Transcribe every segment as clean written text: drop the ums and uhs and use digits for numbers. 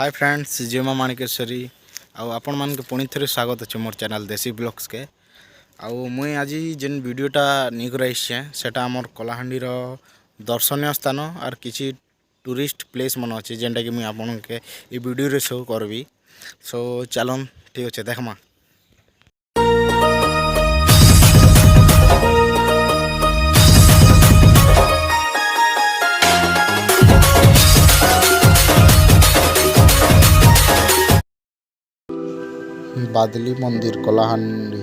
Hi friends जीमा Manikeshwari आपण मान के पुणी थे स्वागत अच्छे मोर चैनल देसी ब्लॉग्स के मुई आज जेन वीडियोटा निकर आइसे सेटा आमर कलाहांडीर दर्शनीय स्थान और किसी टूरिस्ट प्लेस मन अच्छे जेनटा कि मुई आपन के ये वीडियो रे शो करबी। सो चलन ठीक अच्छे देखमा। बादली मंदिर कलाहांडी,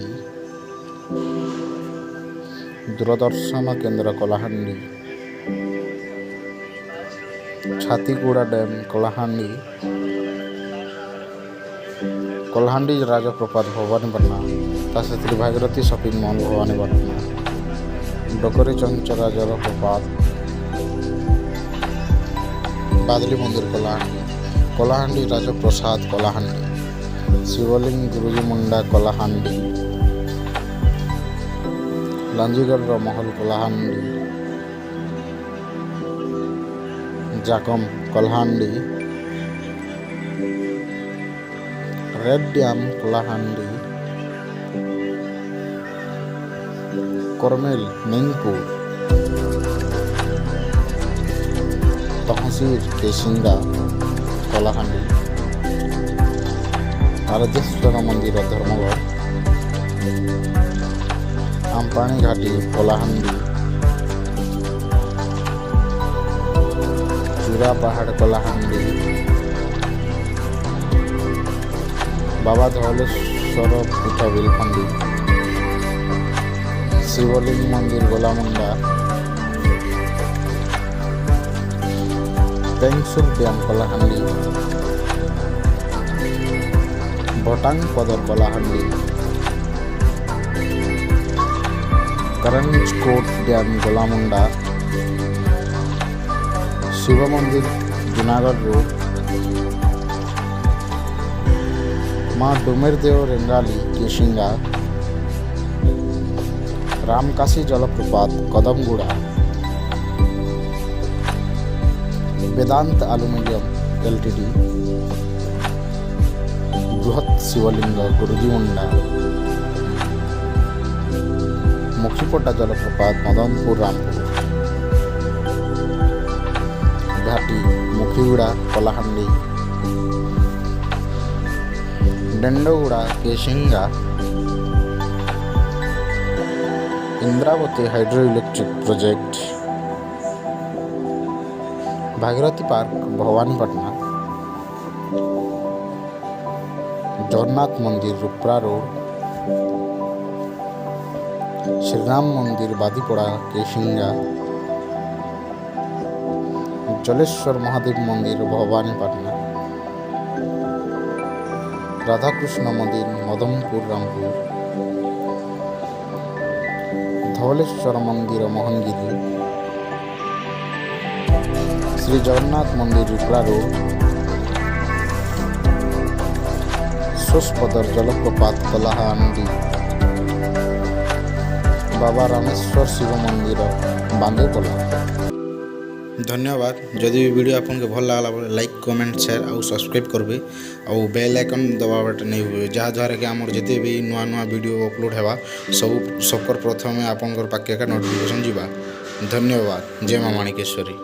दूरदर्शन केंद्र कलाहांडी, छातीगुड़ा डैम कलाहांडी, कलाहांडी राजप्रपात भवानीपटना, तासती भागीरथी शॉपिंग मॉल भवानीपटना, डोकरी चंचरा जलप्रपात, बादली मंदिर कलाहांडी, कलाहांडी राजप्रसाद कलाहांडी, शिवलिंग गुरुजी मुंडा कलाहांडी, लांजीगढ़ महल कलाहांडी, जाकम कलाहांडी, रेड डैम कलाहांडी, करमेल मिंगपुर, तहसील केशिंगा कलाहांडी, आराध्येश्वर मंदिर धर्मगढ़, आमपाणी घाटी कलाहांडी, चूरा पहाड़ कलाहांडी, बाबा धवलेश्वर पीठ बिलखंडी, शिवलिंग मंदिर गोलामुंडा, पेंगसुर डैम कलाहांडी, भटांग पदर कलाहांडी, करंजकोट डैम गोलामुंडा, शिव मंदिर जूनागढ़ रोड, माँ डुमेरदेव रेंगाली केशिंगा, रामकाशी जलप्रपात कदमगुड़ा, वेदांत एल्यूमिनियम एलटीडी, बृहत् शिवलिंग गुरुजी मुंडा, मुखीपटा जलप्रपात मदनपुर रामपुर, घाटी Mukhiguda Kalahandi, Dendoguda Kesinga, Indravati hydro electric project, Bhagirathi park Bhawanipatna, Jagannath मंदिर रुपरा रोड, श्रीराम मंदिर बादीपड़ा केशिंगा, जलेश्वर महादेव मंदिर भवानीपटना, राधाकृष्ण मंदिर मदनपुर रामपुर, धवलेश्वर मंदिर मोहनगिरी, श्री जगन्नाथ मंदिर रुपरा रोड, सोसपदर जलप्रपात कलाहांडी, बाबा रामेश्वर शिव मंदिर बांदेपला। धन्यवाद। जदि वीडियो आपन के भल लागला बोले लाइक कमेंट शेयर और सब्सक्राइब करबे और बेल आइकन दबावट नहीं हुए जहाँ द्वारा कि आमर जिते भी नुआ नुआ वीडियो अपलोड हेबा सबकर प्रथमे आपन पाखे का नोटिफिकेशन जीवा। धन्यवाद। जय माँ माणिकेश्वरी।